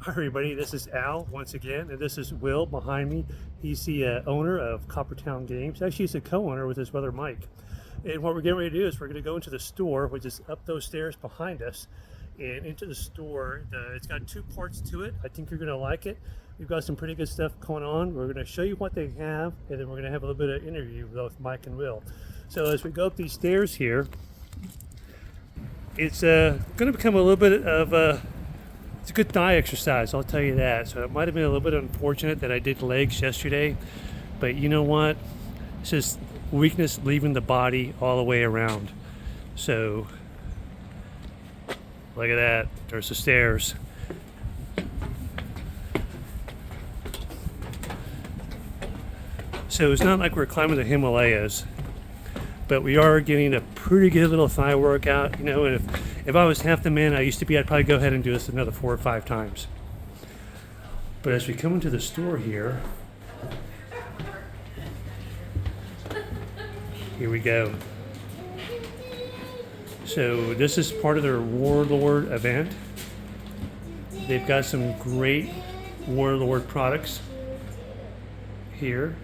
Hi everybody, this is Al once again, and this is Will behind me. He's the owner of Coppertown Games. Actually, he's a co-owner with his brother Mike. And what we're getting ready to do is we're going to go into the store, which is up those stairs behind us, and into the store. It's got two parts to it. I think you're going to like it. We've got some pretty good stuff going on. We're going to show you what they have, and then we're going to have a little bit of interview with both Mike and Will. So as we go up these stairs here, it's going to become a little bit of it's a good thigh exercise, I'll tell you that. So it might have been a little bit unfortunate that I did legs yesterday, but you know what? It's just weakness leaving the body all the way around. So look at that. There's the stairs. So it's not like we're climbing the Himalayas, but we are getting a pretty good little thigh workout. You know, and if I was half the man I used to be, I'd probably go ahead and do this another 4 or 5 times. But as we come into the store here we go. So this is part of their Warlord event. They've got some great Warlord products here.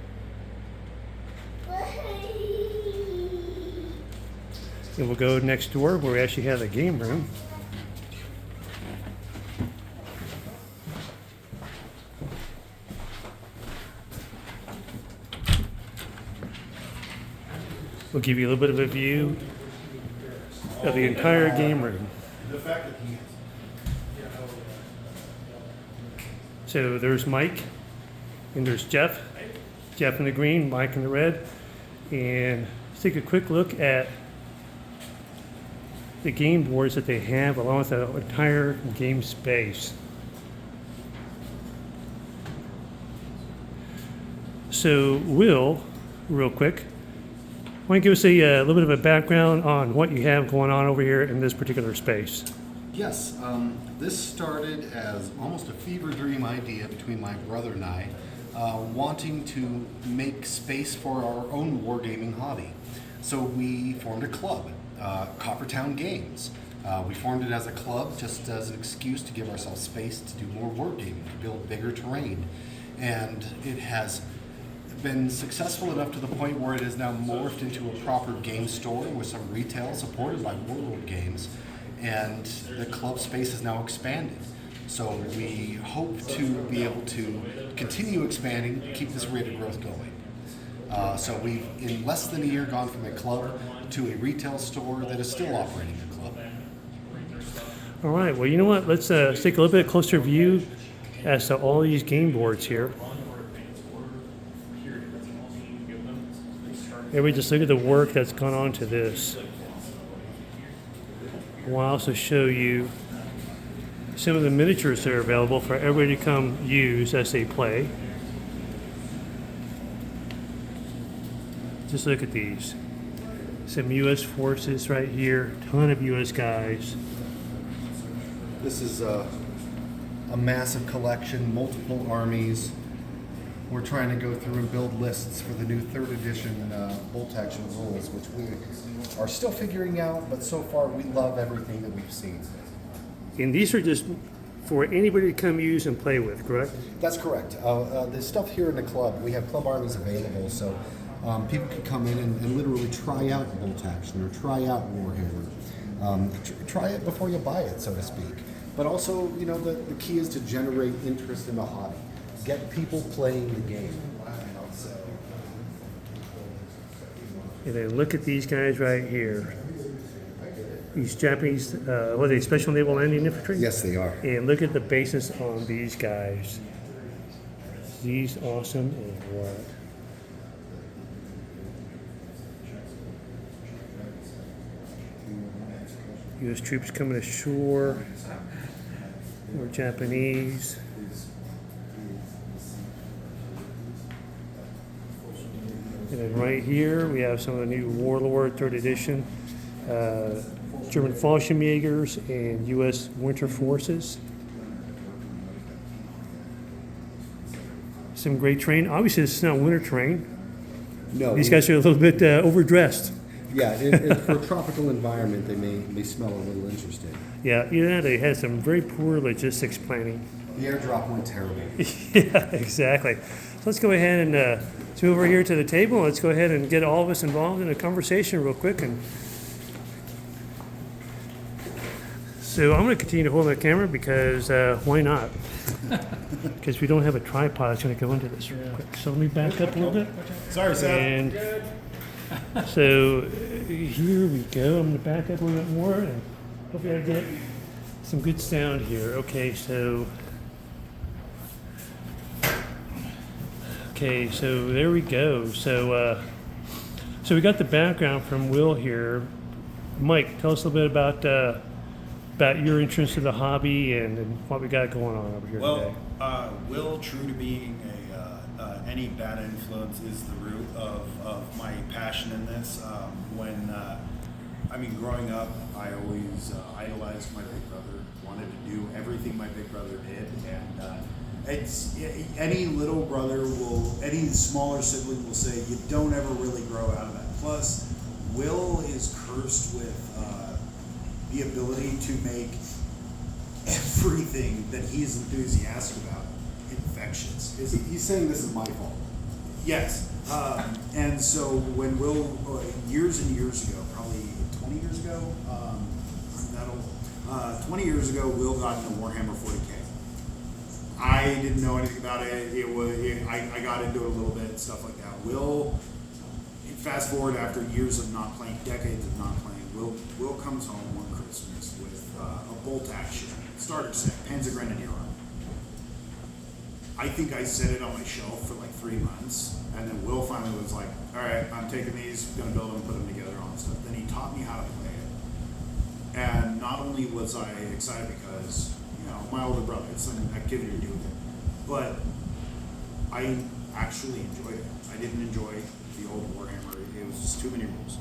And we'll go next door where we actually have a game room. We'll give you a little bit of a view of the entire game room. So there's Mike, and there's Jeff. Jeff in the green, Mike in the red. And let's take a quick look at the game boards that they have along with the entire game space. So Will, real quick, why don't you give us a little bit of a background on what you have going on over here in this particular space? Yes, this started as almost a fever dream idea between my brother and I, wanting to make space for our own wargaming hobby. So we formed a club, Coppertown Games. We formed it as a club just as an excuse to give ourselves space to do more wargaming, to build bigger terrain. And it has been successful enough to the point where it is now morphed into a proper game store with some retail supported by warlordgames, and the club space is now expanded. So we hope to be able to continue expanding, keep this rate of growth going. So we've, in less than a year, gone from a club to a retail store that is still operating a club. All right, well, you know what? Let's take a little bit closer view as to all these game boards here. And we just look at the work that's gone on to this. We'll also show you some of the miniatures that are available for everybody to come use as they play. Just look at these. Some U.S. forces right here, ton of U.S. guys. This is a massive collection, multiple armies. We're trying to go through and build lists for the new 3rd edition boltaction rules, which we are still figuring out, but so far we love everything that we've seen. And these are just for anybody to come use and play with, correct? That's correct. The stuff here in the club, we have club armies available, so people can come in and literally try out boltaction or try out Warhammer. Try it before you buy it, so to speak. But also, you know, the key is to generate interest in the hobby. Get people playing the game. And then look at these guys right here. These Japanese, what are they, Special Naval Landing Infantry? Yes, they are. And look at the basis on these guys. These awesome and what? U.S. troops coming ashore. More Japanese. And then right here we have some of the new Warlord 3rd edition, German Fallschirmjägers and U.S. Winter Forces. Some great terrain. Obviously this is not winter terrain. No. These guys are a little bit overdressed. Yeah, for a tropical environment, they may smell a little interesting. Yeah, they had some very poor logistics planning. The airdrop went terrible. Yeah, exactly. So let's go ahead and let's move over here to the table. Let's go ahead and get all of us involved in a conversation real quick. And so I'm going to continue to hold the camera because why not? Because we don't have a tripod that's going to go into this real quick. So let me back up a little bit. Sorry, Seth. And so here we go. I'm going to back up a little bit more and hopefully I get some good sound here. Okay, so there we go. So we got the background from Will here. Mike, tell us a little bit about your interest in the hobby and what we got going on over here today. Will, true to being any bad influence, is the root of my passion in this. Growing up, I always idolized my big brother, wanted to do everything my big brother did, and any little brother any smaller sibling will say, you don't ever really grow out of that. Plus, Will is cursed with the ability to make everything that he is enthusiastic about infectious. He's saying this is my fault. Yes. And so when Will, years and years ago, probably 20 years ago, 20 years ago, Will got into Warhammer 40K. I didn't know anything about it. I got into it a little bit, stuff like that. Will, fast forward after years of not playing, decades of not playing, Will comes home one Christmas with a bolt action starter set, Panzer Grenadier Army. I think I set it on my shelf for like 3 months, and then Will finally was like, all right, I'm taking these, gonna build them, put them together, all this stuff. Then he taught me how to play it. And not only was I excited because, my older brother, it's an activity to do with it, but I actually enjoyed it. I didn't enjoy the old Warhammer. It was just too many rules.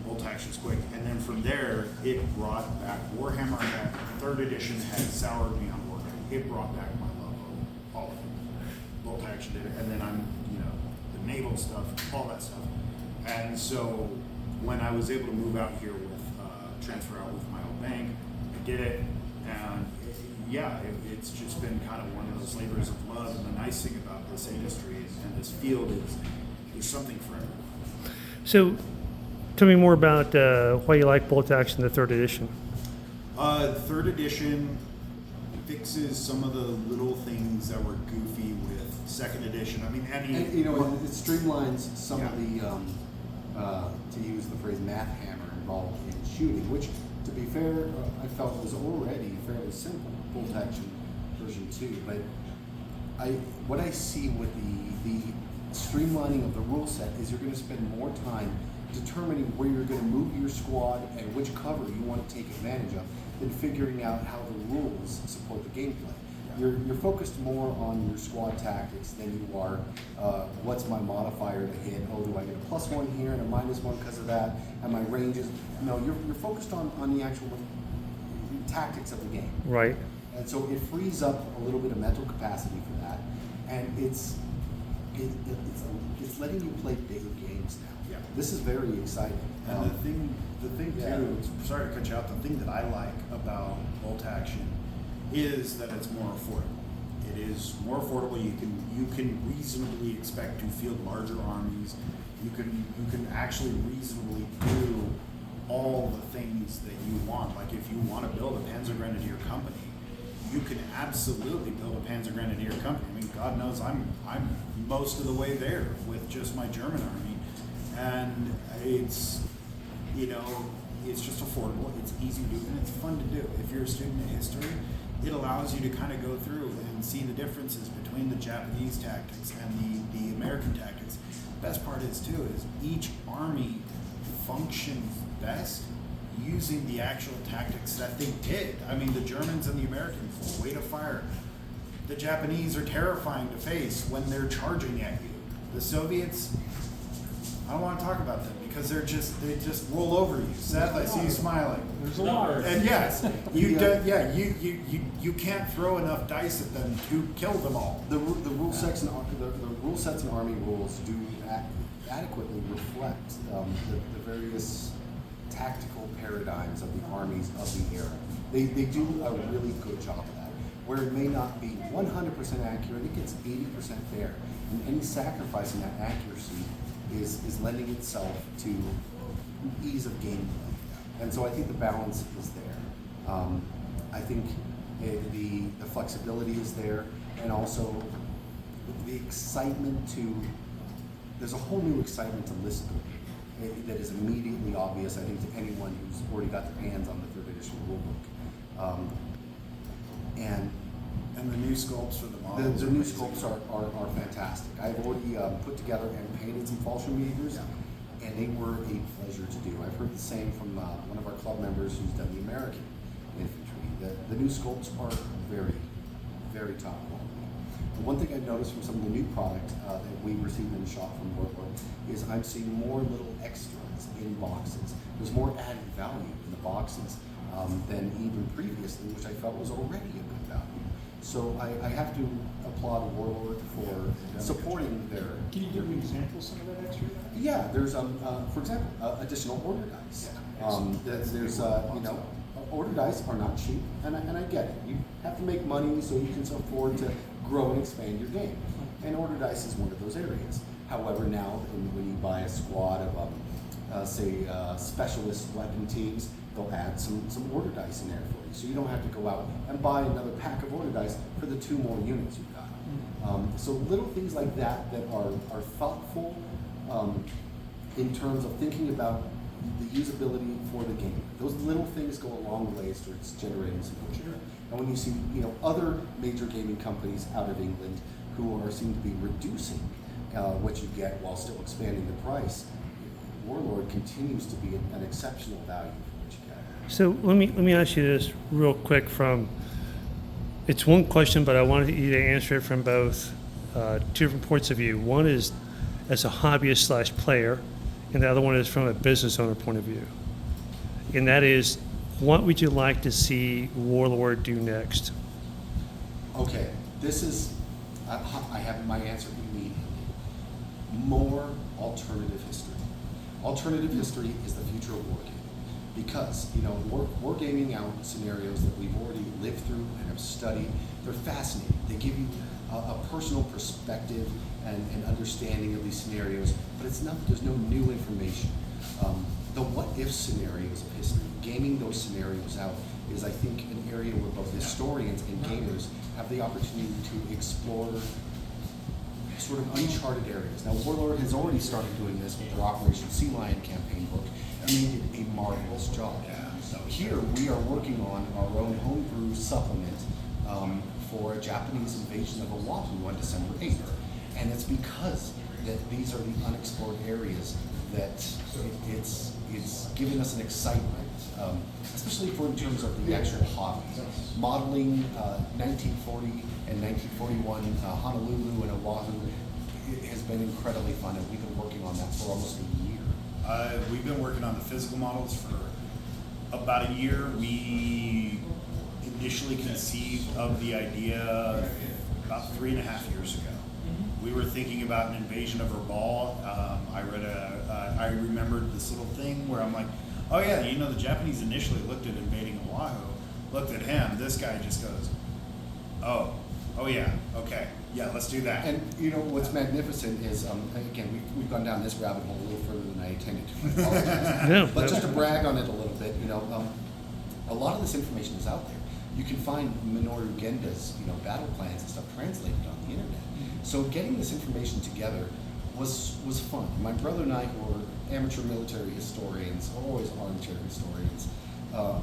Bolt action's quick. And then from there, it brought back Warhammer. That 3rd edition had soured me on Warhammer. It brought back my love of all of it. Bolt action did it. And then I'm, the naval stuff, all that stuff. And so when I was able to move out here with, transfer out with my old bank, I did it. And it's just been kind of one of those labors of love. And the nice thing about this industry and this field is there's something for everyone. So tell me more about why you like Bolt Action, the 3rd edition. 3rd edition fixes some of the little things that were goofy with 2nd edition. It streamlines some of the, to use the phrase, math hammer involved in shooting, which, to be fair, I felt was already fairly simple. Bolt Action version 2, but what I see with the streamlining of the rule set is you're going to spend more time determining where you're going to move your squad and which cover you want to take advantage of than figuring out how the rules support the gameplay. You're focused more on your squad tactics than you are what's my modifier to hit. Oh, do I get a +1 here and a -1 because of that? And my ranges. No, you're focused on the actual tactics of the game. Right. And so it frees up a little bit of mental capacity for that, and it's letting you play bigger games now. Yeah. This is very exciting. And the thing yeah. too, sorry to cut you out, the thing that I like about Bolt Action is that it's more affordable. It is more affordable. You can reasonably expect to field larger armies. You can actually reasonably do all the things that you want. Like if you want to build a Panzer Grenadier company, you can absolutely build a Panzer Grenadier company. I mean, God knows I'm most of the way there with just my German army, and it's just affordable. It's easy to do, and it's fun to do. If you're a student of history, it allows you to kind of go through and see the differences between the Japanese tactics and the American tactics. Best part is each army functions best using the actual tactics that they did. I mean, the Germans and the Americans, weight of fire. The Japanese are terrifying to face when they're charging at you. The Soviets, I don't want to talk about them because they just roll over you. Seth, I see you smiling. There's a lot. And yes, you can't throw enough dice at them to kill them all. The rule sets and army rules do adequately reflect the various tactical paradigms of the armies of the era. They do a really good job of that. where it may not be 100% accurate, it gets 80% there. And any sacrifice in that accuracy is lending itself to ease of gameplay. And so I think the balance is there. I think the flexibility is there, and also the excitement there's a whole new excitement to list that is immediately obvious, I think, to anyone who's already got their hands on the 3rd edition rulebook. And the new sculpts for the models. The new sculpts are fantastic. I've already put together and painted some Falchion behaviors, and they were a pleasure to do. I've heard the same from one of our club members who's done the American infantry. The new sculpts are very, very top quality. The one thing I've noticed from some of the new product that we received in the shop from Warlord is I'm seeing more little extras in boxes. There's more added value in the boxes than even previously, which I felt was already a good value. So I have to applaud Warlord for supporting their. Can you give me examples of some of that extra? Yeah, there's for example, additional order dice. There's order dice are not cheap, and I get it. You have to make money so you can afford to grow and expand your game, and order dice is one of those areas. However, now when you buy a squad of say specialist weapon teams, they'll add some order dice in there for you, so you don't have to go out and buy another pack of order dice for the 2 more units you've got. So little things like that are thoughtful in terms of thinking about the usability for the game. Those little things go a long ways towards generating some budget. And when you see other major gaming companies out of England who seem to be reducing what you get while still expanding the price, Warlord continues to be an exceptional value for what you get. So let me ask you this real quick. It's one question, but I wanted you to answer it from both 2 different points of view. One is as a hobbyist / player, and the other one is from a business owner point of view. And that is, what would you like to see Warlord do next? Okay, this is, I have my answer immediately. More alternative history. Alternative history is the future of wargaming. Because, wargaming out scenarios that we've already lived through and have studied, they're fascinating. They give you a personal perspective and understanding of these scenarios, but there's no new information. The what-if scenarios of history, gaming those scenarios out, is I think an area where both historians and gamers have the opportunity to explore sort of uncharted areas. Now, Warlord has already started doing this with their Operation Sea Lion campaign book, and they did a marvelous job. Here, we are working on our own homebrew supplement for a Japanese invasion of Oahu on December 8th. And it's because that these are the unexplored areas that it's given us an excitement, especially in terms of the actual hobby. Modeling 1940 and 1941 Honolulu and Oahu has been incredibly fun, and we've been working on that for almost a year. We've been working on the physical models for about a year. We initially conceived of the idea about 3.5 years ago. We were thinking about an invasion of Herbal. I remembered this little thing where I'm like, oh yeah, the Japanese initially looked at invading Oahu, looked at him, this guy just goes, oh yeah, okay, yeah, let's do that. And what's magnificent is, again, we've gone down this rabbit hole a little further than I intended to. But just to brag on it a little bit, a lot of this information is out there. You can find Minoru Genda's, battle plans and stuff translated on the internet. So getting this information together was fun. My brother and I, who are amateur military historians, always armchair historians,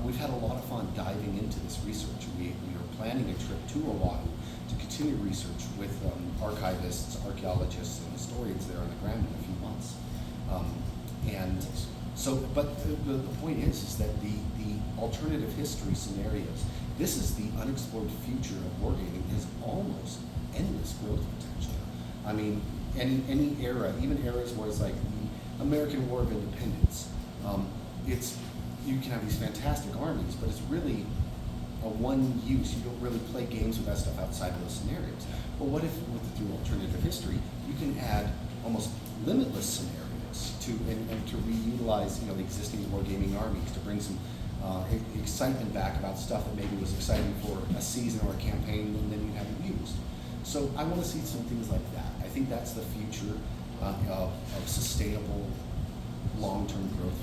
we've had a lot of fun diving into this research. We are planning a trip to Oahu to continue research with archivists, archaeologists, and historians there on the ground in a few months. But the point is that the alternative history scenarios, this is the unexplored future of wargaming, has almost endless growth potential. I mean, any era, even eras where it's like the American War of Independence, you can have these fantastic armies, but it's really a one use. You don't really play games with that stuff outside of those scenarios. But what if, through alternative history, you can add almost limitless scenarios to reutilize the existing wargaming armies, to bring some excitement back about stuff that maybe was exciting for a season or a campaign and then you haven't used. So I want to see some things like that. I think that's the future of sustainable long-term growth.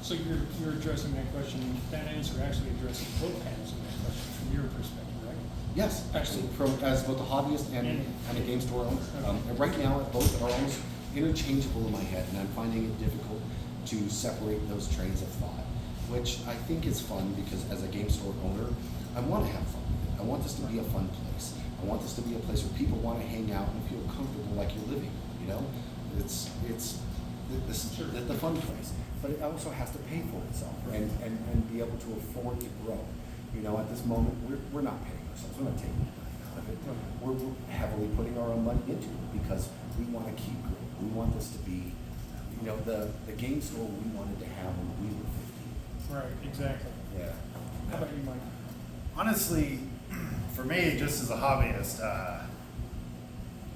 So you're addressing that question, that answer actually addresses both halves of that question from your perspective, right? Yes, actually, as both a hobbyist and a game store owner. And right now, both are almost interchangeable in my head, and I'm finding it difficult to separate those trains of thought, which I think is fun because as a game store owner, I want to have fun with it. I want this to be a fun place. I want this to be a place where people want to hang out and feel comfortable like you're living. You know, it's this is the fun place, but it also has to pay for itself and be able to afford to grow. You know, at this moment, we're not paying ourselves. We're not taking money out of it. We're heavily putting our own money into it because we want to keep growing. We want this to be, you know, the game store we wanted to have when we were 15. Right, exactly. Yeah. How about you, Mike? Honestly, for me, just as a hobbyist,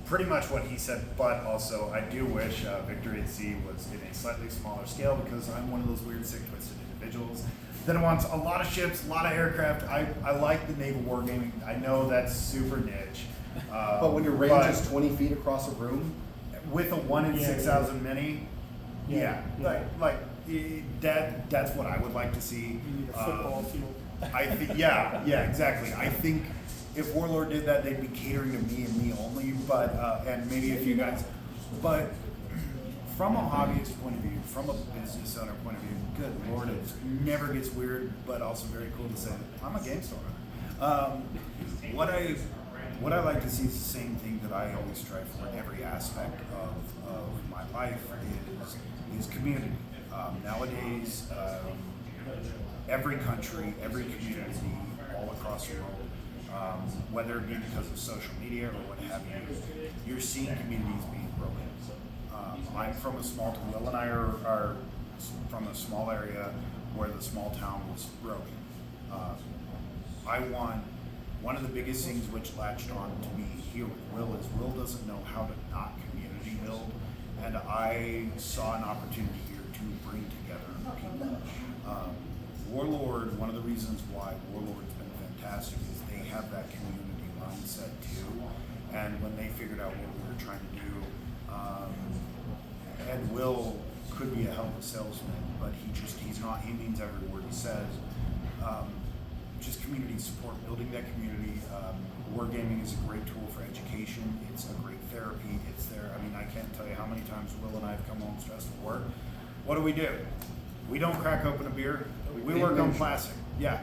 pretty much what he said, but also I do wish Victory at Sea was in a slightly smaller scale because I'm one of those weird, sick, twisted individuals that wants a lot of ships, a lot of aircraft. I like the naval wargaming. I know that's super niche. But when your range is 20 feet across a room, with a 1 in Yeah, 6,000 mini, Yeah, yeah, yeah. that's what I would like to see. You need a football field. I think, yeah, exactly. I think if Warlord did that, they'd be catering to me and me only, but, and maybe a few guys. But from a hobbyist point of view, from a business owner point of view, good Lord, it never gets weird, but also very cool to say, I'm a game store owner. What I like to see is the same thing that I always strive for in every aspect of my life is community. Nowadays, every country, every community, all across the world, whether it be because of social media or what have you, you're seeing communities being broken. I'm from a small town. Will and I are from a small area where the small town was broken. One of the biggest things which latched on to me here with Will is Will doesn't know how to not community build, and I saw an opportunity here to bring together people. Warlord, one of the reasons why Warlord's been fantastic is they have that community mindset too, and when they figured out what we were trying to do, and Will could be a hell of a salesman, but he means every word he says. Just community support, building that community. Wargaming is a great tool for education. It's a great therapy. It's there. I mean, I can't tell you how many times Will and I have come home stressed at work. What do? We don't crack open a beer. We work on plastic. Yeah.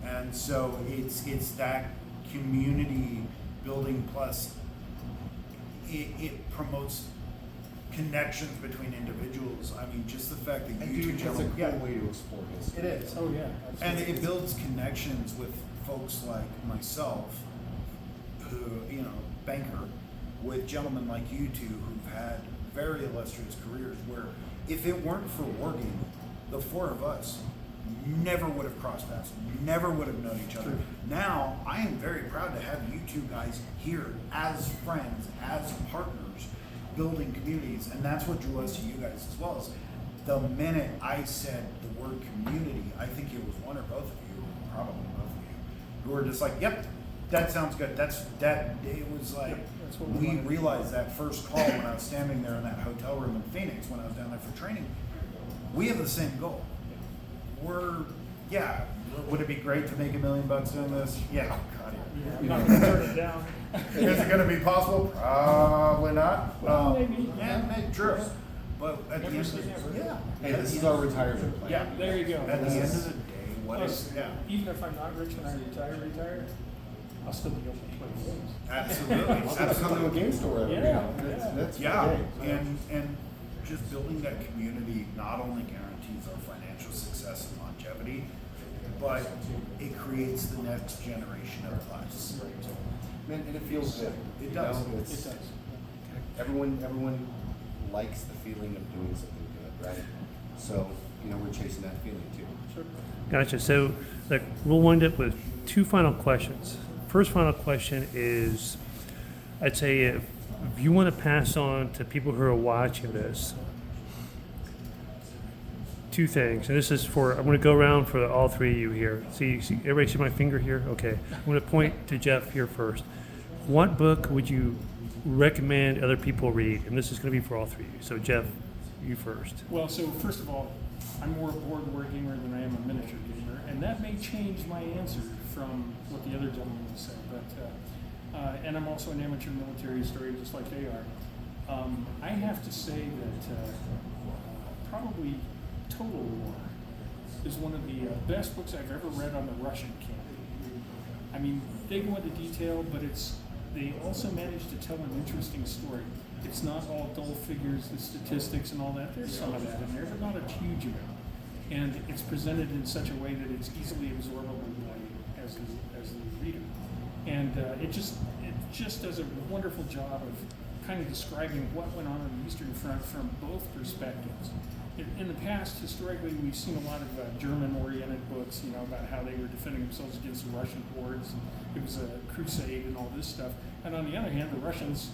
And so it's that community building plus it promotes connections between individuals. I mean, just the fact that you two that's a gentlemen, cool way to explore history. it is. Oh, yeah. And absolutely. it builds connections with folks like myself, who, you know, banker, with gentlemen like you two who've had very illustrious careers where if it weren't for wargaming, the four of us never would have crossed paths, never would have known each other. True. Now, I am very proud to have you two guys here as friends, as partners, building communities, and that's what drew us to you guys as well. As the minute I said the word community, I think it was one or both of you, probably both of you, who were just like, "Yep, that sounds good." It was like that's what we wanted. realized that first call when I was standing there in that hotel room in Phoenix when I was down there for training. We have the same goal. Would it be great to make $1 million doing this? Yeah. Oh, God, Yeah, I'm not going to turn it down. Is it going to be possible? Probably not. Well, maybe. Yeah, maybe. True. But at the Never end say of never. yeah. Hey, this is our retirement plan. Yeah. There you go. At the end of the day, what is Plus, even if I'm not rich when I retire, I'll still be open 20 days. absolutely, I'll have to come to a game store every Yeah, day. yeah. That's yeah, great. and just building that community not only guarantees our financial success and longevity, but it creates the next generation of us. Man, and it feels good. It You does. know, It it's- does. Everyone likes the feeling of doing something good, right? So, you know, we're chasing that feeling too. Sure. Gotcha. So, like, we'll wind up with two final questions. First final question is, I'd say if you want to pass on to people who are watching this, two things, and this is for, I'm going to go around for all three of you here. See, everybody see my finger here? Okay. I'm going to point to Jeff here first. What book would you recommend other people read? And this is going to be for all three of you. So Jeff, you first. Well, so first of all, I'm more a board wargamer than I am a miniature gamer, and that may change my answer from what the other gentleman said. But and I'm also an amateur military historian, just like they are. I have to say that probably Total War is one of the best books I've ever read on the Russian campaign. I mean, they go into detail, but they also manage to tell an interesting story. It's not all dull figures, the statistics and all that. There's some of that in there, but not a huge amount. And it's presented in such a way that it's easily absorbable by as the reader. And it just does a wonderful job of kind of describing what went on the Eastern Front from both perspectives. In the past, historically, we've seen a lot of German-oriented books, about how they were defending themselves against the Russian hordes. It was a crusade and all this stuff. And on the other hand, the Russians,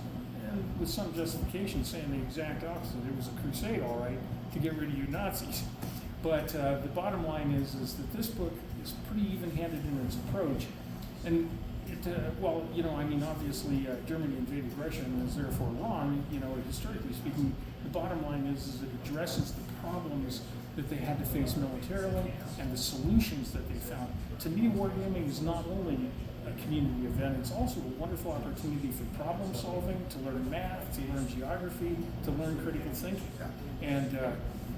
with some justification, saying the exact opposite. It was a crusade, all right, to get rid of you Nazis. But the bottom line is that this book is pretty even-handed in its approach. And obviously Germany invaded Russia and is therefore wrong, historically speaking. The bottom line is it addresses the problems that they had to face militarily and the solutions that they found. To me, wargaming is not only a community event, it's also a wonderful opportunity for problem solving, to learn math, to learn geography, to learn critical thinking. And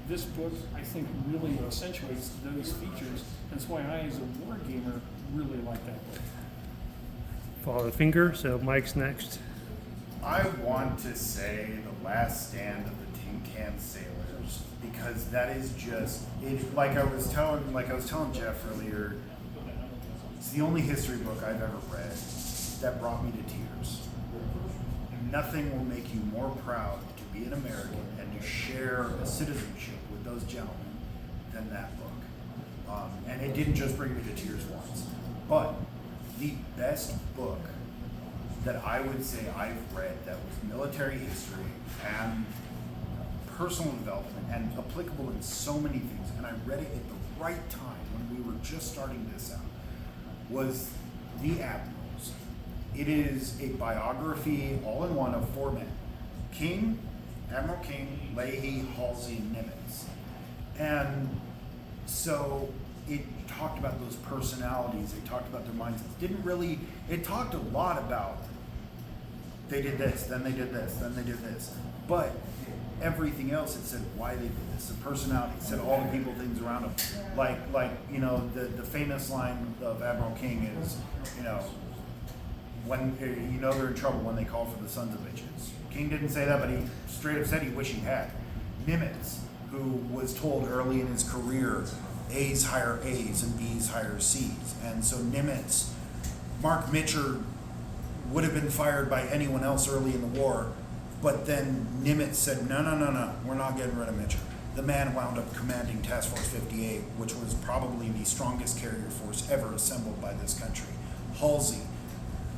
this book, I think, really accentuates those features. That's why I, as a wargamer, really like that book. Follow the finger, so Mike's next. I want to say The Last Stand of the Tin Can Sailors, because that is just it. Like I was telling Jeff earlier, it's the only history book I've ever read that brought me to tears. Nothing will make you more proud to be an American and to share a citizenship with those gentlemen than that book. And it didn't just bring me to tears once, but the best book that I would say I've read that was military history and personal development and applicable in so many things, and I read it at the right time when we were just starting this out, was The Admirals. It is a biography all in one of four men: King, Admiral King, Leahy, Halsey, and Nimitz. And so it talked about those personalities, it talked about their mindsets. It talked a lot about they did this, then they did this, then they did this. But everything else, it said why they did this, the personality, it said all the people, things around them. The famous line of Admiral King is, when they're in trouble when they call for the sons of bitches. King didn't say that, but he straight up said he wished he had. Nimitz, who was told early in his career, A's hire A's and B's hire C's. And so Nimitz, Mark Mitcher would have been fired by anyone else early in the war, but then Nimitz said, no, we're not getting rid of Mitcher. The man wound up commanding Task Force 58, which was probably the strongest carrier force ever assembled by this country. Halsey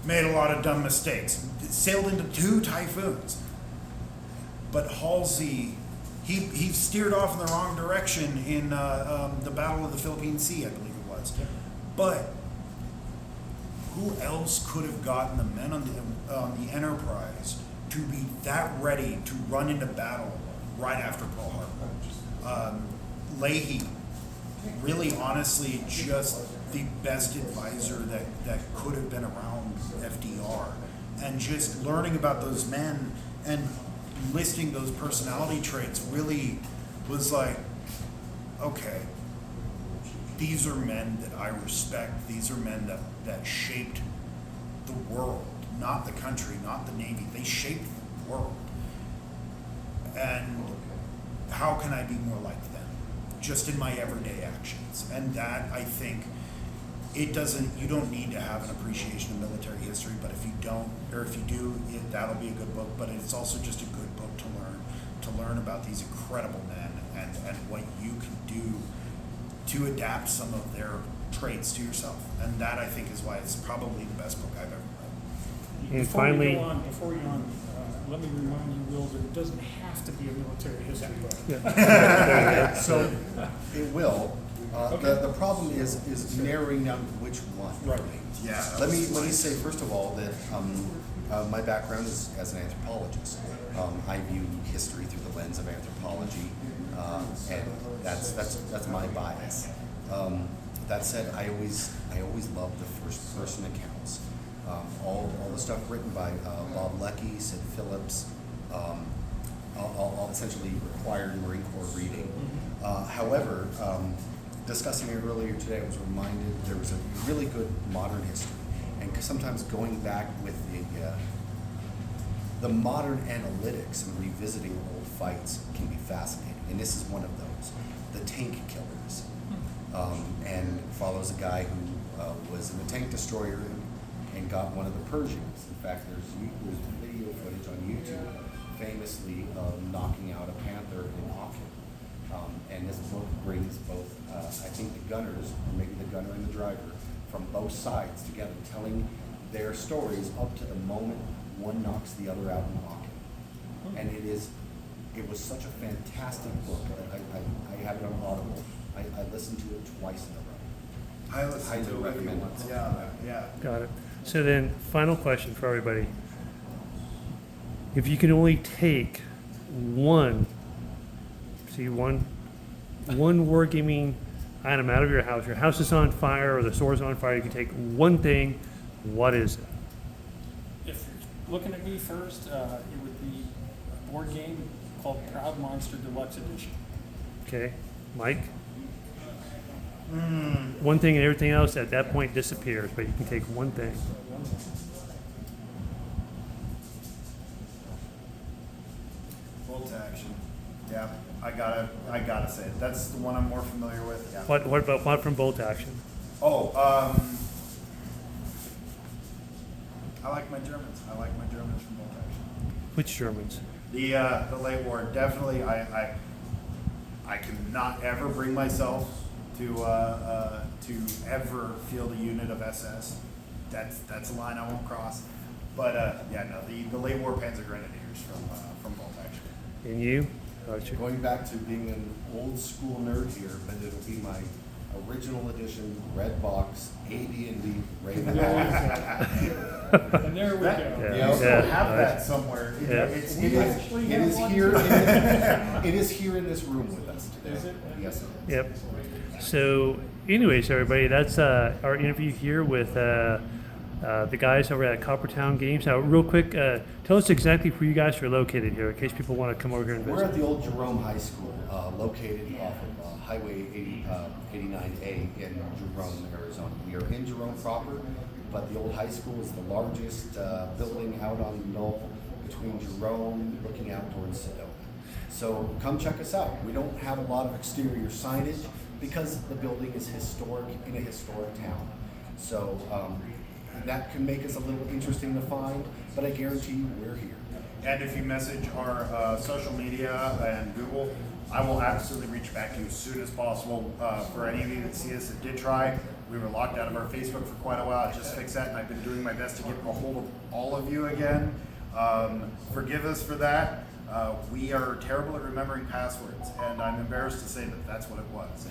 made a lot of dumb mistakes, sailed into 2 typhoons. But Halsey, he steered off in the wrong direction in the Battle of the Philippine Sea, I believe it was. But who else could have gotten the men on the Enterprise to be that ready to run into battle right after Pearl Harbor? Leahy, really honestly, just the best advisor that could have been around FDR. And just learning about those men and listing those personality traits really was like, okay, these are men that I respect. These are men that shaped the world, not the country, not the Navy. They shaped the world. And how can I be more like them? Just in my everyday actions. And that, I think, you don't need to have an appreciation of military history, but if you don't, or if you do, that'll be a good book. But it's also just a good book to learn about these incredible men and what you can do to adapt some of their traits to yourself. And that, I think, is why it's probably the best book I've ever read. And finally, before you go on, let me remind you, Will, that it doesn't have to be a military history book. So It will. The problem is narrowing down which one. Right. yeah, Let me say first of all that my background is as an anthropologist. I view history through the lens of anthropology, and that's my bias. That said, I always loved the first person accounts. All the stuff written by Bob Leckie, Sid Phillips, all essentially required Marine Corps reading. However, discussing it earlier today, I was reminded there was a really good modern history, and sometimes going back with the modern analytics and revisiting old fights can be fascinating, and this is one of those, the Tank Killers, and follows a guy who was in a tank destroyer and got one of the Pershings. In fact, there's video footage on YouTube famously knocking out a Panther in Auckland. And this book brings both, I think, the gunners, or maybe the gunner and the driver, from both sides together, telling their stories up to the moment one knocks the other out in Auckland. And it was such a fantastic book that I have it on Audible. I listened to it twice in a row. I listened to it recommend it. once. Yeah. Got it. So then, final question for everybody. If you can only take one wargaming item out of your house is on fire or the store's on fire, you can take one thing, what is it? If you're looking at me first, it would be a board game called Proud Monster Deluxe Edition. Okay, Mike? One thing and everything else at that point disappears, but you can take one thing. Boltaction. Yeah, I gotta say it. That's the one I'm more familiar with. Yeah. What about what from Bolt Action? Oh, I like my Germans. I like my Germans from Boltaction. Which Germans? The late war, definitely. I cannot ever bring myself to ever field a unit of SS. That's a line I won't cross. But yeah, no, the late war Panzer Grenadiers from Boltaction. And you? Archie? Going back to being an old school nerd here, but it'll be my original edition red box AD&D Raven. And there we go. We Yeah. also Yeah. have Right. that somewhere. Yeah. It is here in this room with us today. Is it? Yes, it is. Yep. So, anyways, everybody, that's our interview here with the guys over at Coppertown Games. Now, real quick, tell us exactly where you guys are located here, in case people want to come over here and We're visit. at the old Jerome High School, located off of Highway 89A in Jerome, Arizona. We are in Jerome proper, but the old high school is the largest building out on the knoll between Jerome, looking out towards Sedona. So come check us out. We don't have a lot of exterior signage because the building is historic in a historic town. So that can make us a little interesting to find, but I guarantee you we're here. And if you message our social media and Google, I will absolutely reach back to you as soon as possible. For any of you that see us that did try, we were locked out of our Facebook for quite a while. I just fixed that, and I've been doing my best to get a hold of all of you again. Forgive us for that. We are terrible at remembering passwords, and I'm embarrassed to say that that's what it was.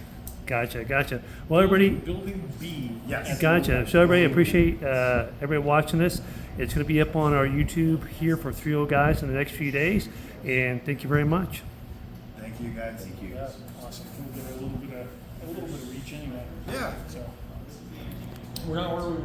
Gotcha. Well, everybody, Building B. Yes. gotcha. So, everybody, appreciate everybody watching this. It's going to be up on our YouTube here for 3 Old Guys in the next few days, and thank you very much. Thank you, guys. Thank you. Yeah, awesome. We'll get a little bit of reach anyway. Yeah. So we're not where we